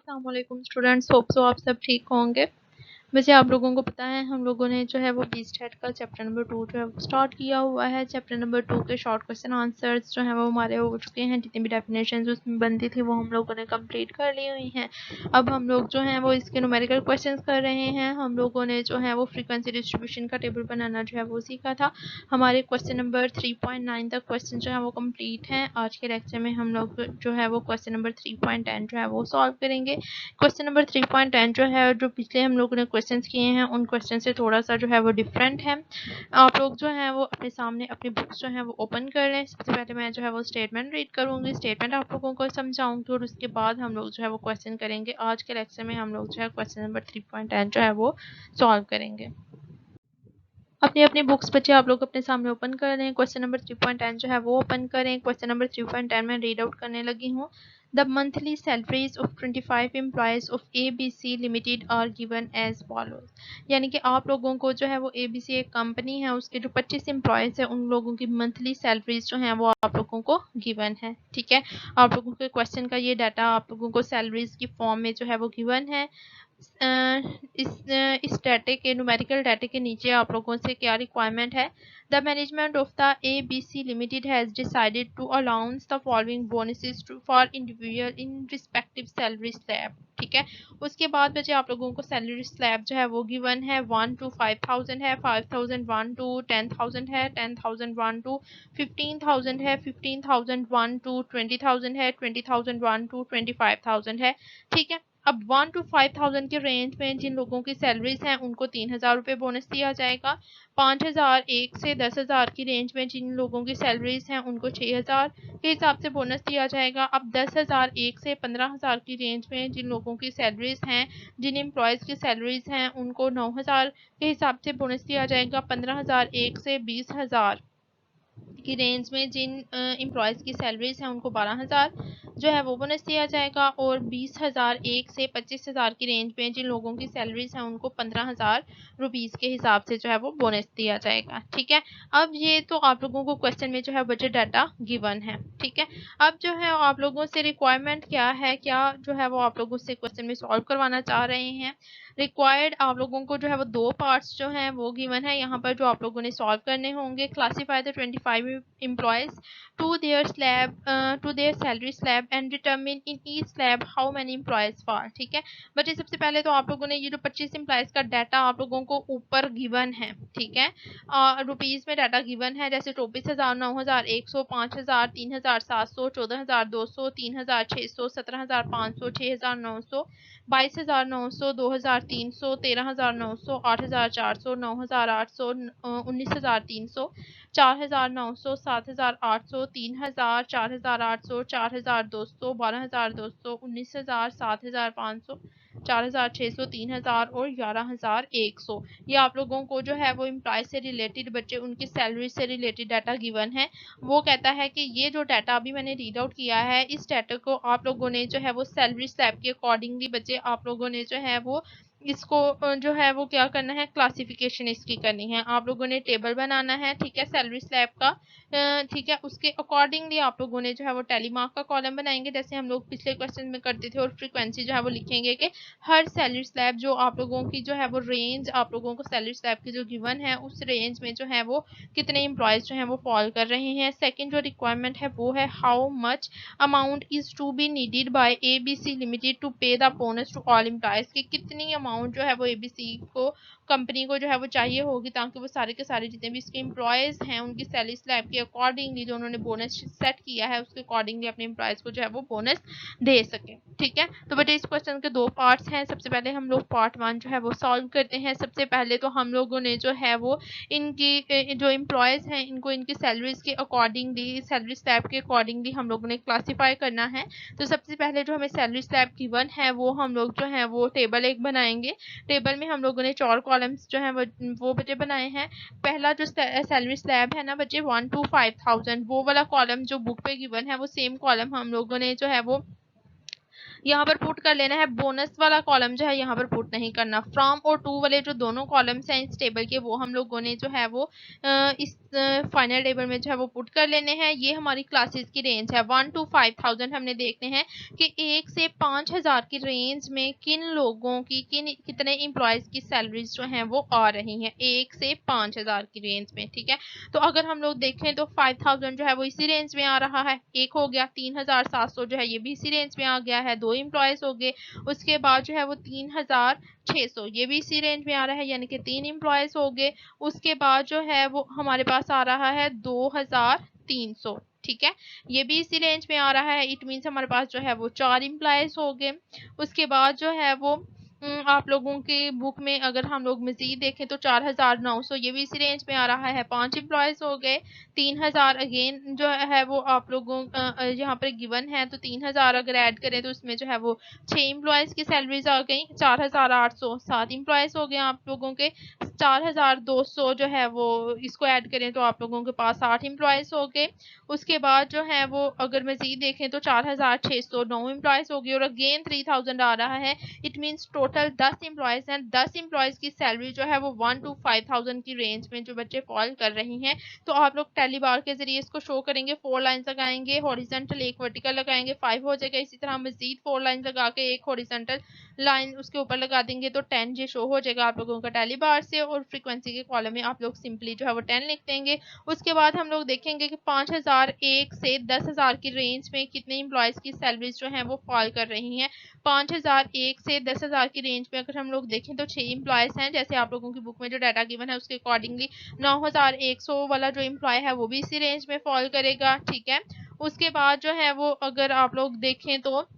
अस्सलाम वालेकुम students, hope so आप सब ठीक होंगे। वैसे आप लोगों को पता है हम लोगों ने जो है वो बीस्टेट का चैप्टर नंबर 2 जो है वो स्टार्ट किया हुआ है। चैप्टर नंबर 2 के शॉर्ट क्वेश्चन आंसर्स जो है वो हमारे हो चुके हैं। जितनी भी डेफिनेशंस उसमें बनती थी वो हम लोगों ने कंप्लीट कर ली हुई हैं। अब हम लोग जो हैं वो इसके न्यूमेरिकल क्वेश्चंस कर रहे हैं। हम लोगों ने जो है वो फ्रीक्वेंसी डिस्ट्रीब्यूशन का टेबल बनाना जो है वो सीखा था। हमारे क्वेश्चन नंबर 3.9 तक क्वेश्चन जो है वो कंप्लीट हैं। आज के लेक्चर में हम लोग जो है वो क्वेश्चन नंबर 3.10 जो है वो सॉल्व करेंगे। क्वेश्चन नंबर 3.10 जो है जो पिछले हम लोगों ने क्वेश्चंस किए हैं उन क्वेश्चन से थोड़ा सा जो है वो डिफरेंट है। आप लोग जो है वो अपने सामने अपनी बुक्स जो है वो ओपन कर लें। सबसे पहले मैं जो है वो स्टेटमेंट रीड करूंगी, स्टेटमेंट आप लोगों को समझाऊंगी और उसके बाद हम लोग जो है वो क्वेश्चन करेंगे। आज के लेक्चर में हम लोग जो है क्वेश्चन नंबर 3.10 जो है वो सॉल्व करेंगे। अपनी अपनी बुक्स बच्चे आप लोग अपने सामने ओपन कर लें। क्वेश्चन नंबर 3.10 जो है वो ओपन करें। क्वेश्चन नंबर 3.10 में रीड आउट करने लगी हूँ। The monthly salaries of 25 employees of ABC limited are given as follows. यानी कि आप लोगों को जो है वो ABC एक कंपनी है, उसके जो 25 एम्प्लॉयज है उन लोगों की मंथली सैलरीज जो है वो आप लोगों को गिवन है। ठीक है, आप लोगों के क्वेश्चन का ये डाटा आप लोगों को सैलरीज की फॉर्म में जो है वो गिवन है। इस डाटे के न्यूमेरिकल डाटे के नीचे आप लोगों से क्या रिक्वायरमेंट है। The management of the ABC limited has decided to allowance the following bonuses for individual in respective salary slab. ठीक है, उसके बाद बचे आप लोगों को सैलरी स्लैब जो है वो गिवन है। 1 to 5,000 है, 5,001 to 10,000 है, 10,001 to 15,000 है, 15,001 to 20,000 है, 20,001 to 25,000 है। ठीक है, अब 1 to 5,000 के रेंज में जिन लोगों की सैलरीज हैं उनको 3,000 रुपये बोनस दिया जाएगा। 5,001 से 10,000 की रेंज में जिन लोगों की सैलरीज हैं उनको 6,000 के हिसाब से बोनस दिया जाएगा। अब 10,001 से 15,000 की रेंज में जिन लोगों की सैलरीज हैं, जिन एम्प्लॉयज़ की सैलरीज हैं उनको 9,000 के हिसाब से बोनस दिया जाएगा। 15,001 से 20,000 की रेंज में जिन एम्प्लॉयज़ की सैलरीज हैं उनको 12,000 जो है वो बोनस दिया जाएगा। और 20,001 से 25,000 की रेंज में जिन लोगों की सैलरीज हैं उनको 15,000 रुपीज़ के हिसाब से जो है वो बोनस दिया जाएगा। ठीक है, अब ये तो आप लोगों को क्वेश्चन में जो है बजट डाटा गिवन है। ठीक है, अब जो है आप लोगों से रिक्वायरमेंट क्या है, क्या जो है वो आप लोगों से क्वेश्चन में सॉल्व करवाना चाह रहे हैं। रिक्वायर्ड आप लोगों को जो है वो 2 पार्ट्स जो हैं वो गिवन है यहाँ पर, जो आप लोगों ने सॉल्व करने होंगे। Classify the 25 employees to their slab to their salary slab and determine in each slab how many employees for. ठीक है, बच्चे सबसे पहले तो आप लोगों ने ये जो 25 एम्प्लॉयज का डाटा आप लोगों को ऊपर गिवन है। ठीक है, रुपीज़ में डाटा गिवन है, जैसे 24,000, 9,100, 5,000, 3,700, 14,200, 3,600, 17,500, 6,900, 22,900, 2,300, 13,900, 8,400, 9,800, 19,300, 4,900, 7,800, 3,000, 4,800, 4,200, 12,200, 19,000, 7,500, 4,600, 3,000 और 11,100। ये आप लोगों को जो है वो एम्प्लॉय से रिलेटेड बच्चे उनकी सैलरी से रिलेटेड डाटा गिवन है। वो कहता है कि ये जो डाटा अभी मैंने रीड आउट किया है, इस डाटा को आप लोगों ने जो है वो सैलरी स्लैब के अकॉर्डिंगली बच्चे आप लोगों ने जो है वो इसको जो है वो क्या करना है, क्लासिफिकेशन इसकी करनी है। आप लोगों ने टेबल बनाना है। ठीक है, सैलरी स्लैब का। ठीक है, उसके अकॉर्डिंगली आप लोगों ने जो है वो टेली मार्क का कॉलम बनाएंगे, जैसे हम लोग पिछले क्वेश्चन में करते थे। और फ्रीक्वेंसी जो है वो लिखेंगे कि हर सैलरी स्लैब जो आप लोगों की जो है वो रेंज आप लोगों को सैलरी स्लैब की जो गिवन है उस रेंज में जो है वो कितने एम्प्लॉयज जो है वो फॉल कर रहे हैं। सेकंड जो रिक्वायरमेंट है वो है how much amount is to be needed by ABC limited to pay the bonus to all employees. की कितनी अमाउंट जो है वो ABC को कंपनी को जो है वो चाहिए होगी ताकि वो सारे के सारे जितने भी इसके एम्प्लॉयज हैं उनकी सैलरी स्लैब के अकॉर्डिंगली जो उन्होंने बोनस सेट किया है उसके अकॉर्डिंगली अपने एम्प्लॉयज को जो है वो बोनस दे सके। ठीक है, तो बेटे इस क्वेश्चन के 2 पार्ट्स हैं। सबसे पहले हम लोग पार्ट 1 जो है वो सॉल्व करते हैं। सबसे पहले तो हम लोगों ने जो है वो इनकी जो एम्प्लॉयज हैं इनको इनकी सैलरीज के अकॉर्डिंगली सैलरी स्लैब के अकॉर्डिंगली हम लोगों ने क्लासीफाई करना है। तो सबसे पहले जो हमें सैलरी स्लैब गिवन है वो हम लोग जो है वो टेबल एक बनाएंगे। टेबल में हम लोगों ने 4 कॉलम्स जो है वो बच्चे बनाए हैं। पहला जो सैलरी स्लैब है ना बच्चे 1 to 5,000, वो वाला कॉलम जो बुक पे गिवन है वो सेम कॉलम हम लोगों ने जो है वो यहाँ पर पुट कर लेना है, बोनस वाला कॉलम जो है यहाँ पर पुट नहीं करना। फ्रॉम और टू वाले जो दोनों कॉलम्स हैं इस टेबल के, वो हम लोगों ने जो है वो इस फाइनल टेबल में जो है वो पुट कर लेने हैं। ये हमारी क्लासेस की रेंज है 1 to 5000। हमने देखते हैं कि 1 से 5000 की रेंज में किन लोगों की कितने एम्प्लॉयज की सैलरीज जो हैं वो आ रही हैं 1 से 5000 की रेंज में। ठीक है, तो अगर हम लोग देखें तो 5000 जो है वो इसी रेंज में आ रहा है, एक हो गया। 3700 जो है ये भी इसी रेंज में आ गया है, 2 एम्प्लॉयज हो गए। उसके बाद जो है वो 3600 ये भी इसी रेंज में आ रहा है, यानी कि 3 एम्प्लॉयज हो गए। उसके बाद जो है वो हमारे पास आ रहा है 2300। ठीक है, ये भी इसी रेंज में आ रहा है, इट मीन्स हमारे पास जो है वो 4 एम्प्लॉयज हो गए। उसके बाद जो है वो आप लोगों के बुक में अगर हम लोग मजीद देखें तो 4900 ये भी इसी रेंज में आ रहा है, 5 एम्प्लॉयज हो गए। 3000 अगेन जो है वो आप लोगों यहाँ पर गिवन है, तो 3000 अगर ऐड करें तो उसमें जो है वो 6 एम्प्लॉयज की सैलरीज आ गई। 4800 7 एम्प्लॉयज हो गए आप लोगों के। 4200 जो है वो इसको ऐड करें तो आप लोगों के पास 8 एम्प्लॉयज हो गए। उसके बाद जो है वो अगर मजीद देखें तो 4600 9 एम्प्लॉयज हो गए, और अगेन 3000 आ रहा है, इट मीन्स टोटल 10 एम्प्लॉयज हैं। 10 एम्प्लॉयज की सैलरी जो है वो 1 to 5000 की रेंज में जो बच्चे फॉल कर रही हैं। तो आप लोग टैली बार के जरिए इसको शो करेंगे, 4 लाइन लगाएंगे, हॉरिजेंटल एक वर्टिकल लगाएंगे, 5 हो जाएगा। इसी तरह मजीद 4 लाइन लगा के एक हॉरिजेंटल लाइन उसके ऊपर लगा देंगे तो 10 ये शो हो जाएगा आप लोगों का टैली बार से, और फ्रीक्वेंसी के कॉलम में आप लोग सिंपली जो है वो 10 लिख देंगे। उसके बाद हम लोग देखेंगे कि 5001 से 10000 की रेंज में कितने एम्प्लॉयज की सैलरीज जो हैं वो फॉल कर रही हैं। 5001 से 10000 की रेंज में अगर हम लोग देखें तो 6 एम्प्लॉयज हैं, जैसे आप लोगों की बुक में जो डाटा गिवन है उसके अकॉर्डिंगली 9100 वाला जो एम्प्लॉय है वो भी इसी रेंज में फॉल करेगा। ठीक है, उसके बाद जो है वो अगर आप लोग देखें तो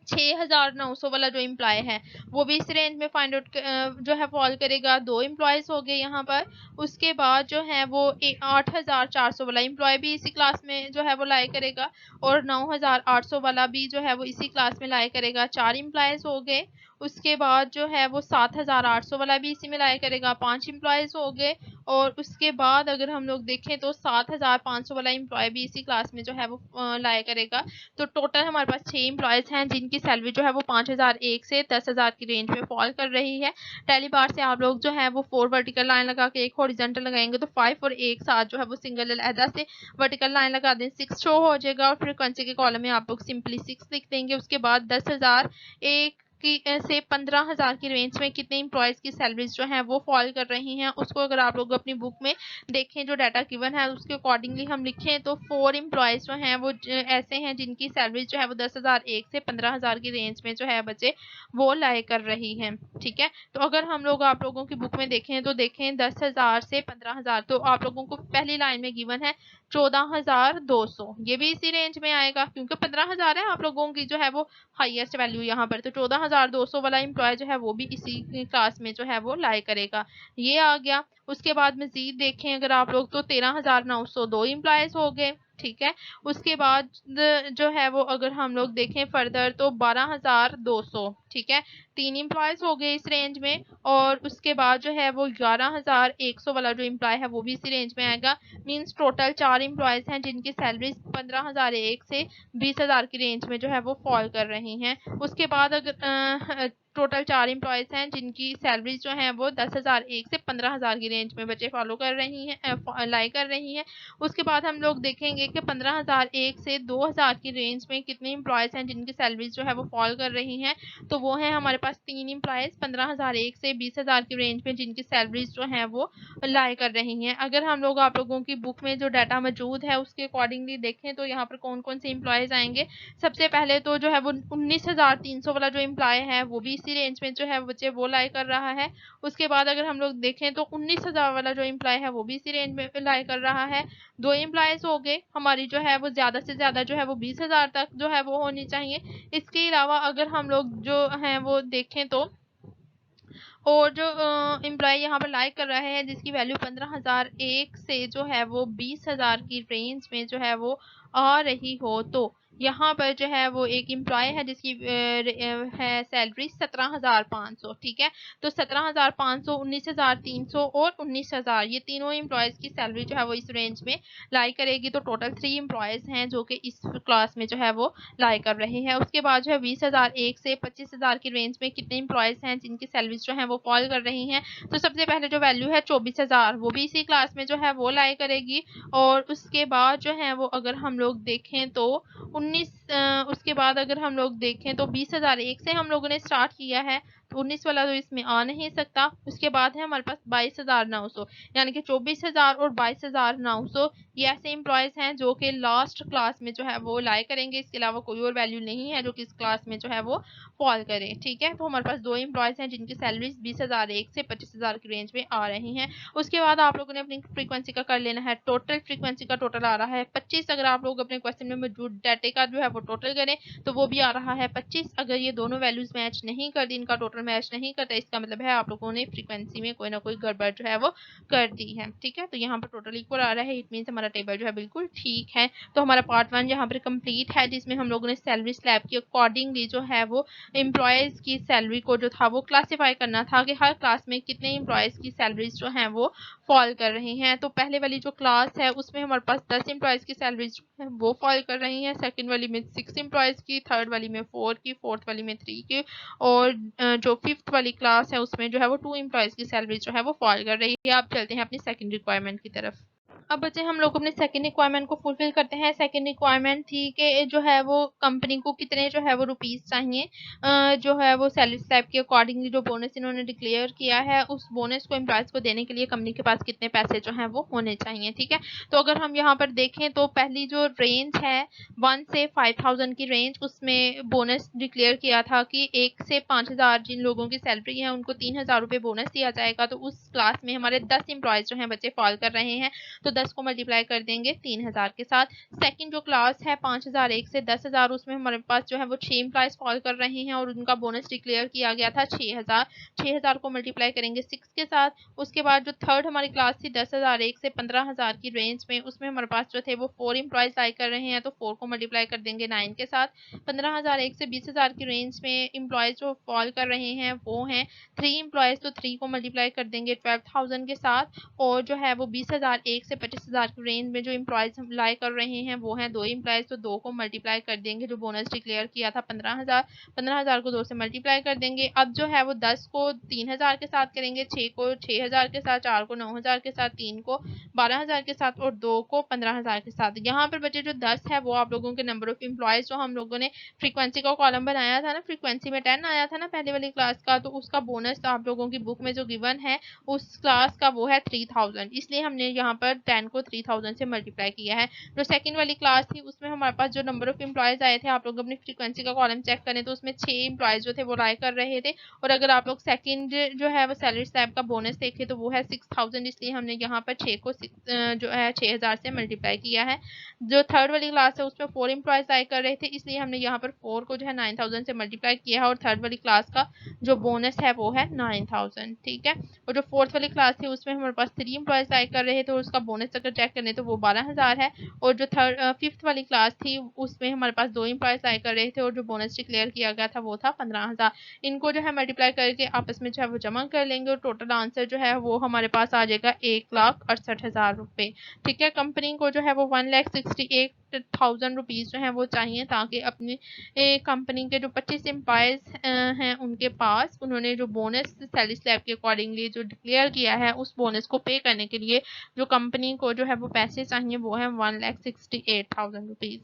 6900 वाला जो एम्प्लॉय है वो भी इस रेंज में फाइंड आउट जो है फॉल करेगा। 2 एम्प्लॉयज हो गए यहाँ पर। उसके बाद जो है वो 8400 वाला एम्प्लॉय भी इसी क्लास में जो है वो लाई करेगा, और 9800 वाला भी जो है वो इसी क्लास में लाई करेगा। 4 एम्प्लॉयज हो गए। उसके बाद जो है वो 7800 वाला भी इसी में लाई करेगा, 5 एम्प्लॉयज हो गए। और उसके बाद अगर हम लोग देखें तो 7500 वाला एम्प्लॉय भी इसी क्लास में जो है वो लाई करेगा। तो टोटल हमारे पास 6 एम्प्लॉयज हैं जिनकी सैलरी जो है वो 5001 से 10000 की रेंज में फॉल कर रही है। टैली बार से आप लोग जो है वो 4 वर्टिकल लाइन लगा के एक हॉरिजॉन्टल लगाएंगे तो 5 और एक साथ जो है वो सिंगल अलहदा से वर्टिकल लाइन लगा दें, 6 शो हो जाएगा, और फ्रीक्वेंसी के कॉलम में आप लोग सिंपली 6 लिख देंगे। उसके बाद 10001 की से 15000 की रेंज में कितने एम्प्लॉयज की सैलरीज जो हैं वो फॉल कर रही हैं, उसको अगर आप लोग अपनी बुक में देखें जो डाटा गिवन है उसके अकॉर्डिंगली हम लिखें तो 4 एम्प्लॉयज जो हैं वो ऐसे हैं जिनकी सैलरीज जो है वो 10001 से 15000 की रेंज में जो है बच्चे वो लाई कर रही हैं। ठीक है, तो अगर हम लोग आप लोगों की बुक में देखें तो देखें 10000 से 15000, तो आप लोगों को पहली लाइन में गिवन है 14200, ये भी इसी रेंज में आएगा क्योंकि 15000 है आप लोगों की जो है वो हाईएस्ट वैल्यू यहाँ पर, तो 14200 वाला एम्प्लॉय जो है वो भी इसी क्लास में जो है वो लाई करेगा, ये आ गया। उसके बाद मजीद देखें अगर आप लोग तो 13902 एम्प्लॉयज हो गए। ठीक है, उसके बाद जो है वो अगर हम लोग देखें फर्दर तो 12200। ठीक है, 3 एम्प्लॉयज हो गए इस रेंज में, और उसके बाद जो है वो 11100 वाला जो एम्प्लॉय है वो भी इसी रेंज में आएगा। मींस टोटल 4 एम्प्लॉयज हैं जिनकी सैलरीज 15001 से 20000 की रेंज में जो है वो फॉल कर रही हैं। उसके बाद अगर टोटल 4 एम्प्लॉयज हैं जिनकी सैलरीज जो हैं वो 10001 से 15000 की रेंज में बच्चे फॉलो कर रही हैं, लाई कर रही हैं। उसके बाद हम लोग देखेंगे कि 15001 से 2000 की रेंज में कितने एम्प्लॉयज हैं जिनकी सैलरीज जो है वो फॉल कर रही हैं, तो वो हैं हमारे पास 3 एम्प्लॉयज 15001 से 20000 की रेंज में जिनकी सैलरीज जो हैं वो लाई कर रही हैं। अगर हम लोग आप लोगों की बुक में जो डाटा मौजूद है उसके अकॉर्डिंगली देखें तो यहाँ पर कौन कौन से एम्प्लॉयज आएंगे। सबसे पहले तो जो है वो 19300 वाला जो एम्प्लॉय है वो भी इसी रेंज में जो है बच्चे वो लाई कर रहा है। उसके बाद अगर हम लोग देखें तो 19000 वाला जो एम्प्लॉय है वो भी इसी रेंज में लाई कर रहा है। 2 एम्प्लॉयज हो गए हमारी जो है वो ज़्यादा से ज़्यादा जो है वो 20000 तक जो है वो होनी चाहिए। इसके अलावा अगर हम लोग जो हैं वो देखें तो और जो एम्प्लॉय यहाँ पर लाइक कर रहे हैं जिसकी वैल्यू 15001 से जो है वो 20000 की रेंज में जो है वो आ रही हो, तो यहाँ पर जो है वो एक एम्प्लॉय है जिसकी है सैलरी 17,500, ठीक है। तो 17,500, 19,300 और 19,000, ये तीनों एम्प्लॉयज़ की सैलरी जो है वो इस रेंज में लाई करेगी। तो टोटल 3 एम्प्लॉयज़ हैं जो कि इस क्लास में जो है वो लाई कर रहे हैं। उसके बाद जो है 20,001 से 25,000 की रेंज में कितने एम्प्लॉयज़ हैं जिनकी सैलरीज जो है वो फॉल कर रही हैं। तो सबसे पहले जो वैल्यू है 24,000, वो भी इसी क्लास में जो है वो लाई करेगी। और उसके बाद जो है वो अगर हम लोग देखें तो 19 उसके बाद अगर हम लोग देखें तो 20,001 से हम लोगों ने स्टार्ट किया है, तो 19 वाला तो इसमें आ नहीं सकता। उसके बाद है हमारे पास 22,900, यानी कि 24,000 और 22,900 ये ऐसे एम्प्लॉयज़ हैं जो कि लास्ट क्लास में जो है वो लाई करेंगे। इसके अलावा कोई और वैल्यू नहीं है जो कि इस क्लास में जो है वो फॉल करे, ठीक है। तो हमारे पास 2 एम्प्लॉयज़ हैं जिनकी सैलरीज 20,001 से 25,000 की रेंज में आ रही हैं। उसके बाद आप लोगों ने अपनी फ्रीक्वेंसी का कर लेना है टोटल। फ्रीक्वेंसी का टोटल आ रहा है 25। अगर आप लोग अपने क्वेश्चन में मौजूद डाटे का जो है वो टोटल करें तो वो भी आ रहा है 25। अगर ये दोनों वैल्यूज मैच नहीं करती, इनका टोटल मैच नहीं करता, इसका मतलब है आप लोगों ने फ्रीक्वेंसी में कोई ना कोई गड़बड़ जो है वो कर दी है, ठीक है। तो यहाँ पर टोटल इक्वल आ रहा है, इट मीन्स हमारा टेबल जो है बिल्कुल ठीक है। तो हमारा पार्ट 1 यहाँ पर कंप्लीट है, जिसमें हम लोगों ने सैलरी स्लैब के अकॉर्डिंगली जो है वो एम्प्लॉयज़ की सैलरी को जो था वो क्लासीफाई करना था कि हर क्लास में कितने एम्प्लॉयज़ की सैलरीज जो हैं वो फॉल कर रही हैं। तो पहले वाली जो क्लास है उसमें हमारे पास 10 एम्प्लॉयज़ की सैलरीज वो फॉल कर रही हैं। सेकंड वाली में 6 एम्प्लॉयज़ की, थर्ड वाली में 4 की, फोर्थ वाली में 3 की, और जो फिफ्थ वाली क्लास है उसमें जो है वो 2 एम्प्लॉयज़ की सैलरीज जो है वो फॉल कर रही है। आप चलते हैं अपनी सेकंड रिक्वायरमेंट की तरफ। अब बच्चे हम लोग अपने सेकंड रिक्वायरमेंट को फुलफिल करते हैं। सेकंड रिक्वायरमेंट थी कि जो है वो कंपनी को कितने जो है वो रुपीस चाहिए, जो है वो सैलरी स्लैब के अकॉर्डिंगली जो बोनस इन्होंने डिक्लेयर किया है उस बोनस को एम्प्लॉयज़ को देने के लिए कंपनी के पास कितने पैसे जो हैं वो होने चाहिए, ठीक है। तो अगर हम यहाँ पर देखें तो पहली जो रेंज है 1 से 5,000 की रेंज, उसमें बोनस डिक्लेयर किया था कि 1 से 5,000 जिन लोगों की सैलरी है उनको 3,000 रुपये बोनस दिया जाएगा। तो उस क्लास में हमारे 10 एम्प्लॉयज़ जो हैं बच्चे फॉल कर रहे हैं, तो 10 को मल्टीप्लाई कर देंगे 3,000 के साथ। सेकंड जो क्लास है 5,001 से 10,000, उसमें हमारे पास जो है वो 6 एम्प्लॉयज़ फॉल कर रहे हैं और उनका बोनस डिक्लेयर किया गया था 6,000। 6,000 को मल्टीप्लाई करेंगे 6 के साथ। उसके बाद जो थर्ड हमारी क्लास थी 10,001 से 15,000 की रेंज में, उसमें हमारे पास जो थे वो 4 एम्प्लॉयज़ लाई कर रहे हैं, तो 4 को मल्टीप्लाई कर देंगे 9 के साथ। 15,001 से 20,000 की रेंज में एम्प्लॉयज़ जो फॉल कर रहे हैं वो हैं 3 एम्प्लॉयज़, तो 3 को मल्टीप्लाई कर देंगे 12,000 के साथ। और जो है वो 20,001 से 25,000 की रेंज में जो एम्प्लॉयज़ हम लाई कर रहे हैं वो हैं 2 एम्प्लॉयज़, तो 2 को मल्टीप्लाई कर देंगे जो बोनस डिक्लेयर किया था 15,000। 15,000 को 2 से मल्टीप्लाई कर देंगे। अब जो है वो 10 को 3,000 के साथ करेंगे, 6 को 6,000 के साथ, 4 को 9,000 के साथ, 3 को 12,000 के साथ और 2 को 15,000 के साथ। यहाँ पर बचे जो 10 है वो आप लोगों के नंबर ऑफ एम्प्लॉयज़ जो हम लोगों ने फ्रीक्वेंसी का कॉलम बनाया था ना, फ्रीक्वेंसी में 10 आया था ना पहले वाली क्लास का, तो उसका बोनस आप लोगों की बुक में जो गिवन है उस क्लास का वो है 3,000, इसलिए हमने यहाँ पर 10 को 3,000 से मल्टीप्लाई किया है। जो सेकंड वाली क्लास थी उसमें हमारे पास जो नंबर ऑफ एम्प्लॉयज़ आए थे, आप लोग अपनी फ्रीक्वेंसी का कॉलम चेक करें तो उसमें 6 एम्प्लॉयज़ जो थे वो लाई कर रहे थे। और अगर आप लोग सेकंड जो है वो सैलरी स्लैब का बोनस देखें तो वो है 6,000, इसलिए हमने यहाँ पर 6 को जो है 6,000 से मल्टीप्लाई किया है। जो थर्ड वाली क्लास है उसमें 4 एम्प्लॉयज़ लाई कर रहे थे, इसलिए हमने यहाँ पर 4 को जो है 9,000 से मल्टीप्लाई किया है और थर्ड वाली क्लास का जो बोनस है वो है 9,000, ठीक है। और जो फोर्थ वाली क्लास थी उसमें हमारे पास 3 एम्प्लॉयज़ लाई कर रहे थे और उसका बोनस अगर चेक करें तो वो 12,000 है। और जो फिफ्थ वाली क्लास थी उसमें हमारे पास 2 एम्प्लॉयज़ लाई कर रहे थे और जो बोनस डिक्लेयर किया गया था वो था 15,000। इनको जो है मल्टीप्लाई करके आपस में जो है वो जमा कर लेंगे और टोटल आंसर जो है वो हमारे पास आ जाएगा 1,68,000 रुपये, ठीक है। कंपनी को जो है वो 1,68,000 रुपीज़ जो है वो चाहिए ताकि अपनी कंपनी के जो 25 एम्प्लॉयज़ हैं उनके पास उन्होंने जो बोनस सैलरी स्लैब के अकॉर्डिंगली जो डिक्लेयर किया है उस बोनस को पे करने के लिए जो कंपनी को जो है वो पैसे चाहिए वो है 1,68,000 रुपीज़।